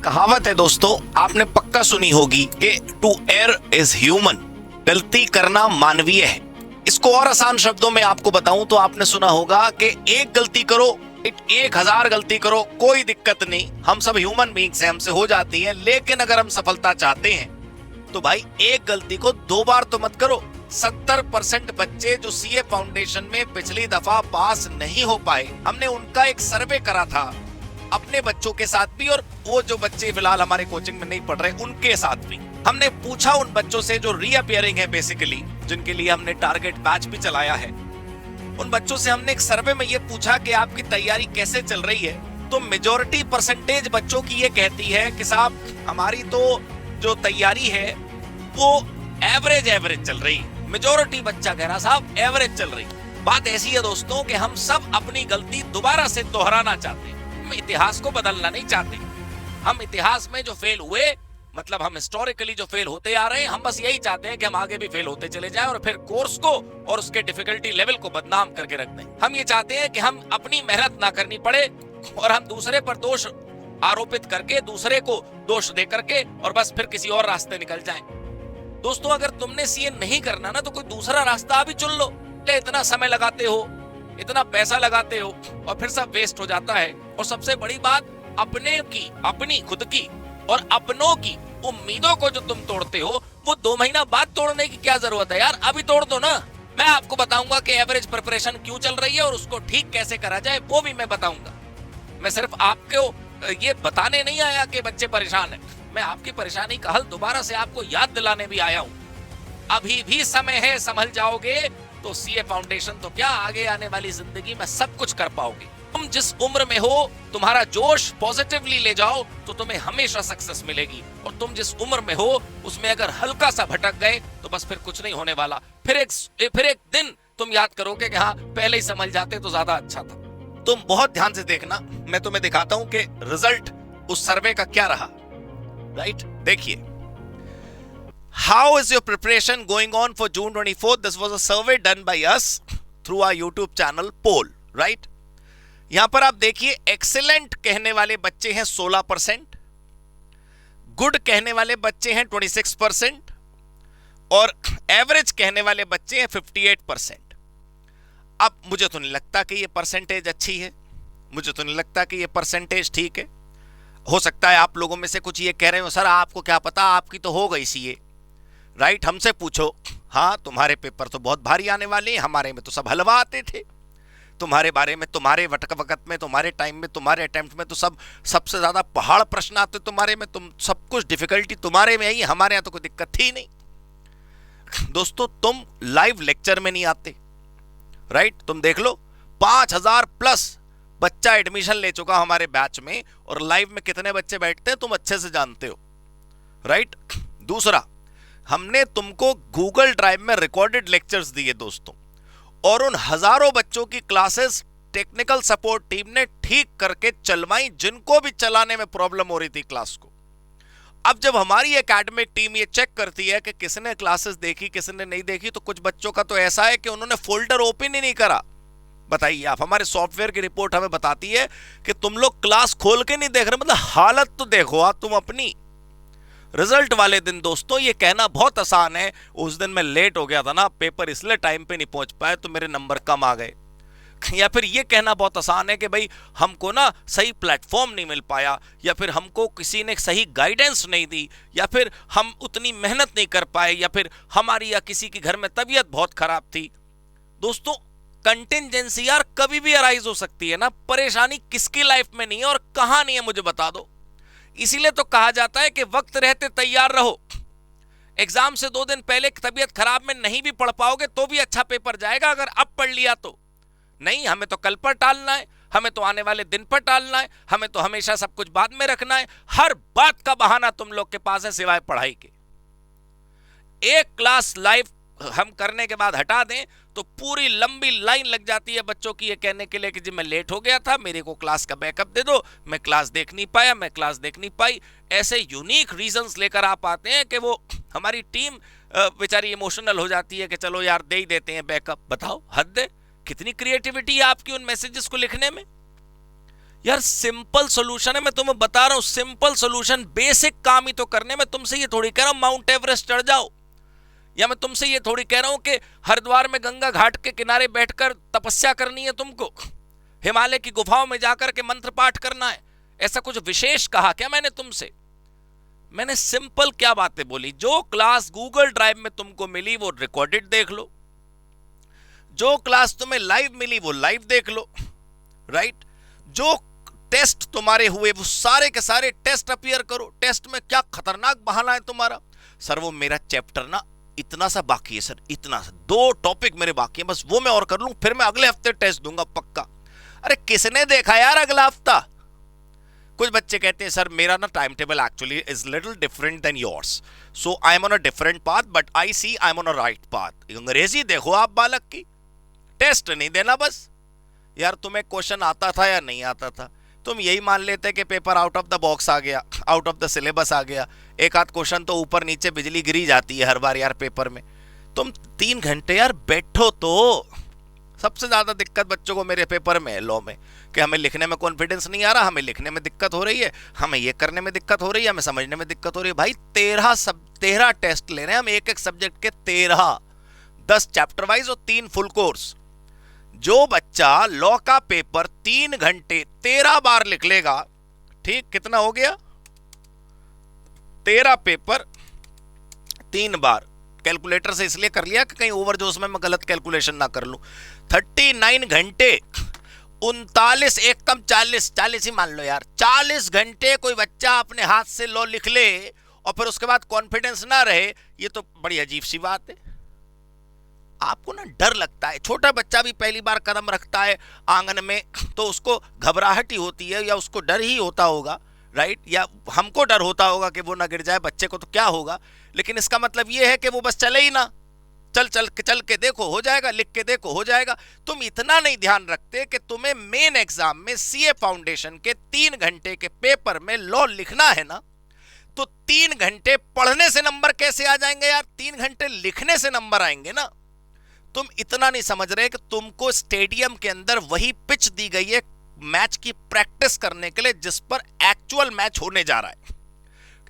कहावत है दोस्तों, आपने पक्का सुनी होगी कि टू एयर इज ह्यूमन, गलती करना मानवीय है। इसको और आसान शब्दों में आपको बताऊं तो आपने सुना होगा कि एक गलती करो, 1000 गलती करो, कोई दिक्कत नहीं, हम सब ह्यूमन बीइंग्स हैं, हमसे हो जाती है। लेकिन अगर हम सफलता चाहते हैं तो भाई एक गलती को 2 बार तो मत करो। 70% बच्चे जो सीए फाउंडेशन में पिछली दफा पास नहीं हो पाए, हमने उनका एक सर्वे करा था अपने बच्चों के साथ भी, और वो जो बच्चे फिलहाल हमारे कोचिंग में नहीं पढ़ रहे उनके साथ भी। हमने पूछा उन बच्चों से जो रीअपियरिंग है बेसिकली, जिनके लिए हमने टारगेट बैच भी चलाया है, उन बच्चों से हमने एक सर्वे में ये पूछा कि आपकी तैयारी कैसे चल रही है। तो मेजॉरिटी परसेंटेज बच्चों की ये कहती है कि साहब हमारी तो जो तैयारी है वो एवरेज चल रही है। मेजॉरिटी बच्चा कह रहा साहब एवरेज चल रही। बात ऐसी है दोस्तों कि हम सब अपनी गलती दोबारा से दोहराना चाहते हैं, हम इतिहास को बदलना नहीं चाहते। हम इतिहास में जो फेल हुए, मतलब हम हिस्टोरिकली जो फेल होते आ रहे हैं, हम बस यही चाहते हैं कि हम आगे भी फेल होते चले जाएं और फिर कोर्स को और उसके डिफिकल्टी लेवल को बदनाम करके रख दें। हम ये चाहते हैं कि हम अपनी मेहनत ना करनी पड़े और हम दूसरे पर दोष आरोपित करके, दूसरे को दोष दे करके और बस फिर किसी और रास्ते निकल जाएं। दोस्तों, अगर तुमने सीए नहीं करना ना तो कोई दूसरा रास्ता भी चुन लो। इतना समय लगाते हो, इतना पैसा लगाते हो और फिर सब वेस्ट हो जाता है। और सबसे बड़ी बात, अपनी खुद की और अपनों की उम्मीदों को जो तुम तोड़ते हो, वो 2 महीना बाद तोड़ने की क्या जरूरत है यार, अभी तोड़ दो ना। मैं आपको बताऊंगा कि एवरेज प्रिपरेशन क्यों चल रही है और उसको ठीक कैसे करा जाए, वो भी मैं बताऊंगा। मैं सिर्फ आपको ये बताने नहीं आया कि बच्चे परेशान हैं, मैं आपकी परेशानी का हल दोबारा से आपको याद दिलाने भी आया हूं। अभी भी समय है, संभल जाओगे तो सीए फाउंडेशन तो क्या, आगे आने वाली जिंदगी में सब कुछ कर पाओगे। तुम जिस उम्र में हो, तुम्हारा जोश पॉजिटिवली ले जाओ तो तुम्हें हमेशा सक्सेस मिलेगी। और तुम जिस उम्र में हो उसमें अगर हल्का सा भटक गए तो बस फिर कुछ नहीं होने वाला। फिर एक दिन तुम याद करोगे कि हाँ, पहले ही समझ जाते तो ज्यादा अच्छा था। तुम बहुत ध्यान से देखना, मैं तुम्हें दिखाता हूं कि रिजल्ट उस सर्वे का क्या रहा। राइट, देखिए, how is your preparation going on for June 24th? This was a survey done by us through our YouTube channel poll, right? यहां पर आप देखिए, एक्सीलेंट कहने वाले बच्चे हैं 16%, गुड कहने वाले बच्चे हैं 26% और एवरेज कहने वाले बच्चे हैं 58%। अब मुझे तो नहीं लगता कि ये परसेंटेज अच्छी है, मुझे तो नहीं लगता कि ये परसेंटेज ठीक है। हो सकता है आप लोगों में से कुछ ये कह रहे हो, सर आपको क्या पता, आपकी तो हो गई सीए। राइट, हमसे पूछो, हाँ तुम्हारे पेपर तो बहुत भारी आने वाले हैं, हमारे में तो सब हलवा आते थे। तुम्हारे बारे में, तुम्हारे वक्त में, तुम्हारे टाइम में, तुम्हारे अटेम्प्ट में तो सबसे ज्यादा पहाड़ प्रश्न आते तुम्हारे में, तुम सब कुछ डिफिकल्टी तुम्हारे में आई, हमारे यहाँ तो कोई दिक्कत थी नहीं। दोस्तों, तुम लाइव लेक्चर में नहीं आते। राइट, तुम देख लो, 5000 प्लस बच्चा एडमिशन ले चुका हमारे बैच में, और लाइव में कितने बच्चे बैठते हैं तुम अच्छे से जानते हो। राइट, दूसरा, हमने तुमको गूगल ड्राइव में रिकॉर्डेड लेक्चर्स दिए दोस्तों, और उन हजारों बच्चों की क्लासेस टेक्निकल सपोर्ट टीम ने ठीक करके चलवाई, जिनको भी चलाने में प्रॉब्लम हो रही थी क्लास को। अब जब हमारी एकेडमिक टीम ये चेक करती है कि किसने क्लासेस देखी, किसने नहीं देखी, तो कुछ बच्चों का तो ऐसा है कि उन्होंने फोल्डर ओपन ही नहीं करा। बताइए आप, हमारे सॉफ्टवेयर की रिपोर्ट हमें बताती है कि तुम लोग क्लास खोल के नहीं देख रहे। मतलब हालत तो देखो आप तुम अपनी। रिजल्ट वाले दिन दोस्तों ये कहना बहुत आसान है, उस दिन मैं लेट हो गया था ना, पेपर इसलिए टाइम पे नहीं पहुंच पाए तो मेरे नंबर कम आ गए। या फिर ये कहना बहुत आसान है कि भाई हमको ना सही प्लेटफॉर्म नहीं मिल पाया, या फिर हमको किसी ने सही गाइडेंस नहीं दी, या फिर हम उतनी मेहनत नहीं कर पाए, या फिर हमारी या किसी के घर में तबीयत बहुत खराब थी। दोस्तों, कंटिजेंसी यार कभी भी अराइज हो सकती है ना, परेशानी किसकी लाइफ में नहीं है और कहां नहीं है, मुझे बता दो। इसीलिए तो कहा जाता है कि वक्त रहते तैयार रहो। एग्जाम से 2 दिन पहले तबीयत खराब में नहीं भी पढ़ पाओगे तो भी अच्छा पेपर जाएगा, अगर अब पढ़ लिया तो। नहीं, हमें तो कल पर टालना है, हमें तो आने वाले दिन पर टालना है, हमें तो हमेशा सब कुछ बाद में रखना है। हर बात का बहाना तुम लोग के पास है सिवाय पढ़ाई के। एक क्लास लाइव हम करने के बाद हटा दें तो पूरी लंबी लाइन लग जाती है बच्चों की ये कहने के लिए कि जी मैं लेट हो गया था, मेरे को क्लास का बैकअप दे दो, मैं क्लास देख नहीं पाया, मैं क्लास देख नहीं पाई। ऐसे यूनिक रीजंस लेकर आप आते हैं कि वो हमारी टीम बेचारी इमोशनल हो जाती है कि चलो यार दे ही देते हैं बैकअप। बताओ, हद है, कितनी क्रिएटिविटी है आपकी उन मैसेजेस को लिखने में। यार सिंपल सॉल्यूशन है, मैं तुम्हें बता रहा हूं सिंपल सॉल्यूशन, बेसिक काम ही तो करने। मैं तुमसे ये थोड़ी कह रहा हूं माउंट एवरेस्ट चढ़ जाओ, या मैं तुमसे ये थोड़ी कह रहा हूं कि हरिद्वार में गंगा घाट के किनारे बैठकर तपस्या करनी है तुमको, हिमालय की गुफाओं में जाकर के मंत्र पाठ करना है। ऐसा कुछ विशेष कहा क्या मैंने तुमसे? मैंने सिंपल क्या बातें बोली। जो क्लास गूगल ड्राइव में तुमको मिली वो रिकॉर्डेड देख लो, जो क्लास तुम्हें लाइव मिली वो लाइव देख लो, राइट। जो टेस्ट तुम्हारे हुए वो सारे के सारे टेस्ट अपीयर करो। टेस्ट में क्या खतरनाक बहाना है तुम्हारा, सर वो मेरा चैप्टर ना इतना सा बाकी है सर, इतना सा 2 टॉपिक मेरे बाकी है, बस वो मैं और कर लूं, फिर मैं अगले हफ्ते टेस्ट दूंगा पक्का। अरे किसने देखा यार अगला हफ्ता? कुछ बच्चे कहते हैं सर मेरा ना time table actually is little different than yours, so I am on a different path but I see I am on a right path. अंग्रेजी देखो आप बालक की, टेस्ट नहीं देना बस। यार तुम्हें क्वेश्चन आता था या नहीं आता था? तुम यही मान लेते कि paper out of the box आ गया, आउट ऑफ द सिलेबस आ गया। एक आध क्वेश्चन तो ऊपर नीचे बिजली गिरी जाती है हर बार यार पेपर में। तुम 3 घंटे यार बैठो तो। सबसे ज्यादा दिक्कत बच्चों को मेरे पेपर में है लॉ में, कि हमें लिखने में कॉन्फिडेंस नहीं आ रहा, हमें लिखने में दिक्कत हो रही है, हमें ये करने में दिक्कत हो रही है, हमें समझने में दिक्कत हो रही है। भाई 13 टेस्ट ले रहे हैं हम, एक सब्जेक्ट के 13, 10 चैप्टर वाइज और 3 फुल कोर्स। जो बच्चा लॉ का पेपर 3 घंटे 13 बार लिख लेगा, ठीक, कितना हो गया? 13 पेपर 3 बार। कैलकुलेटर से इसलिए कर लिया कि कहीं ओवरजोश में मैं गलत कैलकुलेशन ना कर लूं। 39 घंटे 39 एक कम 40 ही मान लो यार, 40 घंटे कोई बच्चा अपने हाथ से लॉ लिख ले और फिर उसके बाद कॉन्फिडेंस ना रहे, ये तो बड़ी अजीब सी बात है। आपको ना डर लगता है, छोटा बच्चा भी पहली बार कदम रखता है आंगन में तो उसको घबराहट ही होती है, या उसको डर ही होता होगा, राइट। या हमको डर होता होगा कि वो ना गिर जाए, बच्चे को तो क्या होगा। लेकिन इसका मतलब ये है कि वो बस चले ही ना, चल के देखो हो जाएगा, लिख के देखो हो जाएगा। तुम इतना नहीं ध्यान रखते कि तुम्हें मेन एग्जाम में सीए फाउंडेशन के 3 घंटे के पेपर में लॉ लिखना है ना, तो 3 घंटे पढ़ने से नंबर कैसे आ जाएंगे यार? 3 घंटे लिखने से नंबर आएंगे ना। तुम इतना नहीं समझ रहे कि तुमको स्टेडियम के अंदर वही पिच दी गई है मैच की प्रैक्टिस करने के लिए जिस पर एक्चुअल मैच होने जा रहा है।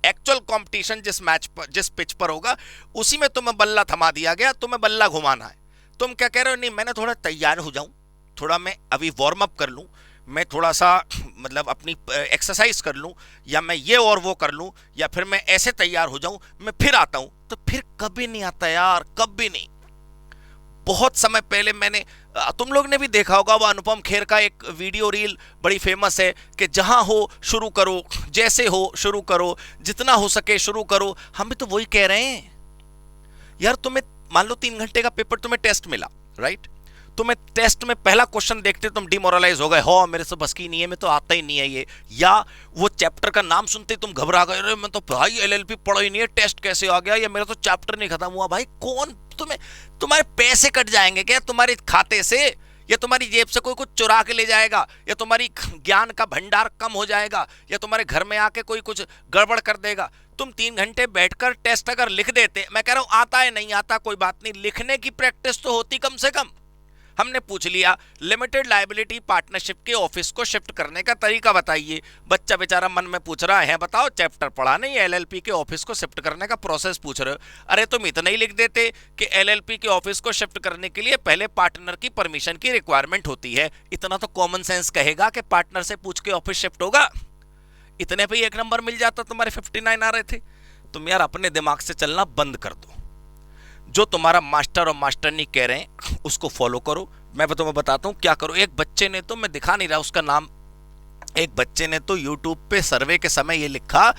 एक्चुअल कंपटीशन जिस पिच पर होगा उसी में तुम्हें बल्ला थमा दिया गया, तुम्हें बल्ला घुमाना है। तुम क्या कह रहे हो? नहीं मैंने थोड़ा तैयार हो जाऊं, थोड़ा मैं अभी वार्म अप कर लूं, मैं थोड़ा सा मतलब अपनी एक्सरसाइज कर लूं, या मैं ये और वो कर लूं, या फिर मैं ऐसे तैयार हो जाऊं, मैं फिर आता हूं। तो फिर कभी नहीं आता यार, कभी नहीं। बहुत समय पहले मैंने, तुम लोग ने भी देखा होगा वो अनुपम खेर का एक वीडियो रील बड़ी फेमस है कि जहां हो शुरू करो, जैसे हो शुरू करो, जितना हो सके शुरू करो। हम भी तो वही कह रहे हैं यार। तुम्हें मान लो 3 घंटे का पेपर, तुम्हें टेस्ट मिला, राइट। तुम्हें टेस्ट में पहला क्वेश्चन देखते तुम डिमोरलाइज हो गए, हो मेरे से बस की नहीं है, मैं तो आता ही नहीं है ये। या वो चैप्टर का नाम सुनते तुम घबरा गए, अरे मैं तो भाई एलएलबी पढ़ा ही नहीं है, टेस्ट कैसे आ गया, या मेरा तो चैप्टर नहीं खत्म हुआ। भाई कौन तुम्हारे पैसे कट जाएंगे क्या तुम्हारे खाते से, या तुम्हारी जेब से कोई कुछ चुरा के ले जाएगा, या तुम्हारी ज्ञान का भंडार कम हो जाएगा, या तुम्हारे घर में आके कोई कुछ गड़बड़ कर देगा? तुम 3 घंटे बैठकर टेस्ट अगर लिख देते, मैं कह रहा हूं आता है नहीं आता कोई बात नहीं, लिखने की प्रैक्टिस तो होती कम से कम। हमने पूछ लिया लिमिटेड लायबिलिटी पार्टनरशिप के ऑफिस को शिफ्ट करने का तरीका बताइए। बच्चा बेचारा मन में पूछ रहा है बताओ चैप्टर पढ़ा नहीं, एलएलपी के ऑफिस को शिफ्ट करने का प्रोसेस पूछ रहे हो। अरे तुम इतना ही लिख देते कि एलएलपी के ऑफिस को शिफ्ट करने के लिए पहले पार्टनर की परमिशन की रिक्वायरमेंट होती है। इतना तो कॉमन सेंस कहेगा कि पार्टनर से पूछ के ऑफिस शिफ्ट होगा। इतने पे 1 नंबर मिल जाता, तुम्हारे 59 आ रहे थे। तुम यार अपने दिमाग से चलना बंद कर दो। जो तुम्हारा मास्टर और मास्टरनी कह रहे हैं उसको फॉलो करो। मैं तुम्हें बताता हूं क्या करो। एक बच्चे ने तो, मैं दिखा नहीं रहा उसका नाम, एक बच्चे ने तो YouTube पे सर्वे के समय ये लिखा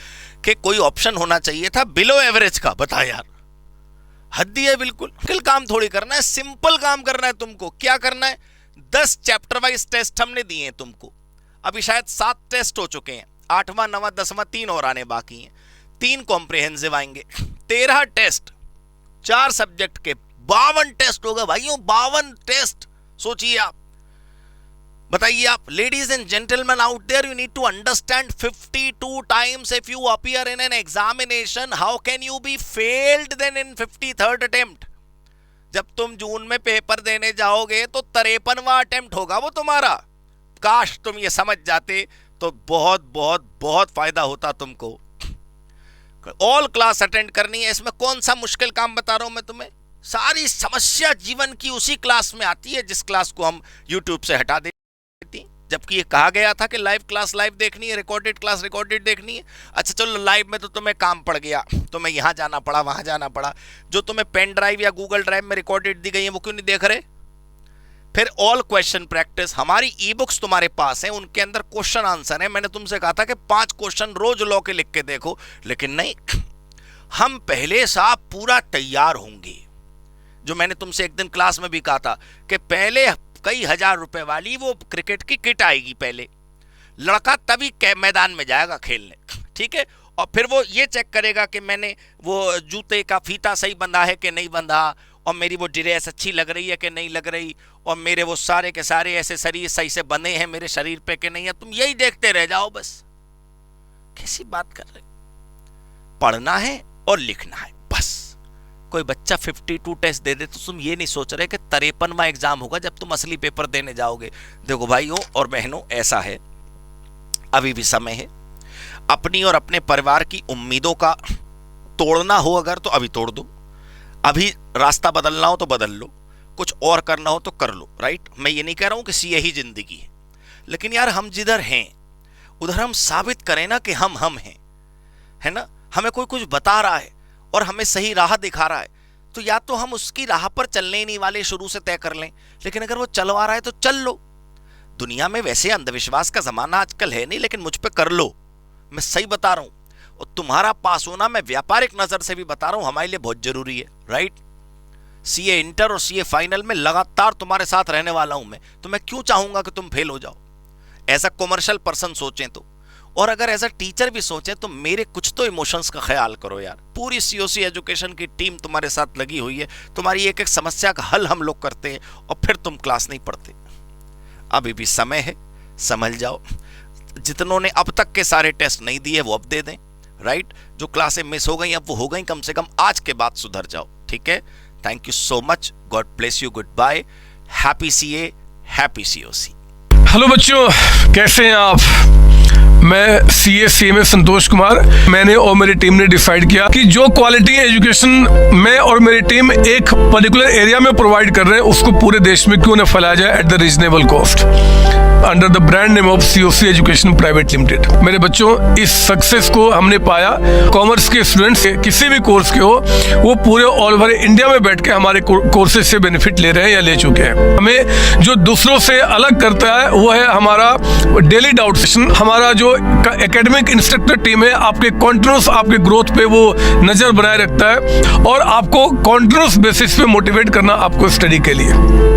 कि कोई ऑप्शन होना चाहिए था बिलो एवरेज का। बता यार, हद्दी है बिल्कुल। मुश्किल काम थोड़ी करना है, सिंपल काम करना है तुमको। क्या करना है? 10 चैप्टर वाइज टेस्ट हमने दिए हैं तुमको। अभी शायद 7 टेस्ट हो चुके हैं, 8वां 9वां 10वां 3 और आने बाकी हैं। 3 कॉम्प्रिहेंसिव आएंगे, 13 टेस्ट, 4 सब्जेक्ट के 52 टेस्ट होगा भाइयों, 52 टेस्ट। सोचिए आप, बताइए आप। Ladies and gentleman out there, you need to understand 52 times if you appear in an examination, how can you be failed then in 53rd attempt? जब तुम जून में पेपर देने जाओगे तो 53वां अटेम्प्ट होगा वो तुम्हारा। काश तुम ये समझ जाते तो बहुत बहुत बहुत फायदा होता तुमको। ऑल क्लास अटेंड करनी है, इसमें कौन सा मुश्किल काम बता रहा हूं मैं तुम्हें। सारी समस्या जीवन की उसी क्लास में आती है जिस क्लास को हम यूट्यूब से हटा देती, जबकि ये कहा गया था कि लाइव क्लास लाइव देखनी है, रिकॉर्डेड क्लास रिकॉर्डेड देखनी है। अच्छा चलो लाइव में तो तुम्हें काम पड़ गया, तुम्हें यहाँ जाना पड़ा वहाँ जाना पड़ा, जो तुम्हें पेन ड्राइव या गूगल ड्राइव में रिकॉर्डेड दी गई है वो क्यों नहीं देख रहे। फिर ऑल क्वेश्चन प्रैक्टिस, हमारी ई बुक्स तुम्हारे पास हैं, उनके अंदर क्वेश्चन आंसर है। मैंने तुमसे कहा था कि 5 क्वेश्चन रोज लॉ के लिख के देखो, लेकिन नहीं, हम पहले से पूरा तैयार होंगे। जो मैंने तुमसे एक दिन क्लास में भी कहा था कि पहले कई हजार रुपए वाली वो क्रिकेट की किट आएगी, पहले लड़का तभी मैदान में जाएगा खेलने, ठीक है। और फिर वो ये चेक करेगा कि मैंने वो जूते का फीता सही बंधा है कि नहीं बंधा, और मेरी वो ड्रेस अच्छी लग रही है कि नहीं लग रही, और मेरे वो सारे के सारे ऐसे शरीर सही से बंधे हैं मेरे शरीर पे कि नहीं है। तुम यही देखते रह जाओ बस। कैसी बात कर रहे, पढ़ना है और लिखना है बस। कोई बच्चा 52 टेस्ट दे दे तो तुम ये नहीं सोच रहे कि 53वां एग्जाम होगा जब तुम असली पेपर देने जाओगे। देखो भाइयों और बहनों, ऐसा है, अभी भी समय है। अपनी और अपने परिवार की उम्मीदों का तोड़ना हो अगर तो अभी तोड़ दो, अभी रास्ता बदलना हो तो बदल लो, कुछ और करना हो तो कर लो, राइट। मैं ये नहीं कह रहा हूं कि सीए ही जिंदगी है, लेकिन यार हम जिधर हैं उधर हम साबित करें ना कि हम हैं, है ना। हमें कोई कुछ बता रहा है और हमें सही राह दिखा रहा है, तो या तो हम उसकी राह पर चलने ही नहीं वाले, शुरू से तय कर लें, लेकिन अगर वो चलवा रहा है तो चल लो। दुनिया में वैसे अंधविश्वास का जमाना आजकल है नहीं, लेकिन मुझ पे कर लो, मैं सही बता रहा हूं। और तुम्हारा पास होना मैं व्यापारिक नजर से भी बता रहा हूं, हमारे लिए बहुत जरूरी है, राइट। सीए इंटर और सीए फाइनल में लगातार तुम्हारे साथ रहने वाला हूं मैं, तो मैं क्यों चाहूंगा कि तुम फेल हो जाओ। एज अ कॉमर्शियल पर्सन सोचें तो, और अगर एज अ टीचर भी सोचें तो मेरे कुछ तो इमोशंस का ख्याल करो यार। पूरी सीओसी एजुकेशन की टीम तुम्हारे साथ लगी हुई है, तुम्हारी एक एक समस्या का हल हम लोग करते हैं, और फिर तुम क्लास नहीं पढ़ते। अभी भी समय है, समझ जाओ। जितनों ने अब तक के सारे टेस्ट नहीं दिए वो अब दे दें, राइट। जो क्लासें मिस हो गई अब वो हो गई, कम से कम आज के बाद सुधर जाओ, ठीक है। Thank you so much, God bless you, good bye, happy CA, happy COC. Hello बच्चों, कैसे हैं आप। मैं सीए में संतोष कुमार। मैंने और मेरी टीम ने डिसाइड किया कि जो क्वालिटी एजुकेशन मैं और मेरी टीम एक पर्टिकुलर एरिया में प्रोवाइड कर रहे हैं उसको पूरे देश में क्यों न फैलाया जाए at the reasonable cost, under the brand name of COC education private limited. मेरे बच्चों, इस सक्सेस को हमने पाया, कॉमर्स के स्टूडेंट्स किसी भी कोर्स के हो, वो पूरे ऑल ओवर इंडिया में बैठ के हमारे कोर्सेज से बेनिफिट ले रहे हैं या ले चुके हैं। हमें जो दूसरों से अलग करता है वो है हमारा डेली डाउट सेशन। हमारा जो एकेडमिक इंस्ट्रक्टर टीम है आपके कॉन्टिन्यूस आपके ग्रोथ पे वो नजर बनाए रखता है और आपको कॉन्टिन्यूस बेसिस पे मोटिवेट करना आपको स्टडी के लिए।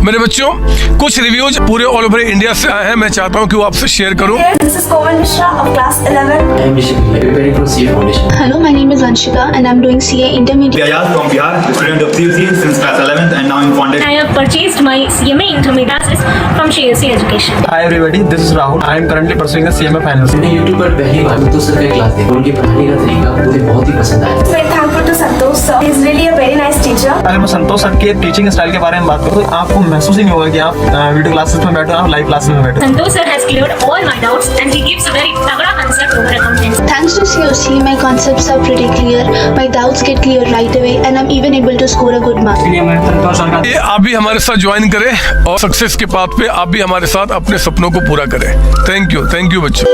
मेरे बच्चों, कुछ रिव्यूज पूरे ऑल ओवर इंडिया से आए हैं, मैं चाहता हूं कि वो आपसे शेयर करूं। This is Komal Mishra of class 11. I am Rishik, preparing for CA Foundation. Hello, my name is Anshika and I'm doing CA Intermediate. Ayaz from Bihar, student of CUC since class 11th and now in foundation. I have purchased my CMA intermediate classes from CSE Education. Hi everybody, this is Rahul. I am currently pursuing the CMA finals. मैंने YouTube पर पहली बार संतोष sir का class देखा, उनके पढ़ाने का तरीका मुझे बहुत ही पसंद आया। Very thankful to Santosh sir. He is really a very nice teacher. अगर मैं संतोष सर के टीचिंग स्टाइल के बारे में बात करूँ तो आपको महसूस ही नहीं होगा कि आप वीडियो क्लासेस में बैठो, आप लाइव क्लासेस में बैठो। Santosh sir has cleared all my doubts and he gives a very तगड़ा concept over accounting. Thanks to COC, my concepts are pretty clear, my doubts get clear right away and I'm even able to score a good mark. ये आप भी हमारे साथ join करें और success के path पे आप भी हमारे साथ अपने सपनों को पूरा करें। थैंक यू बच्चों।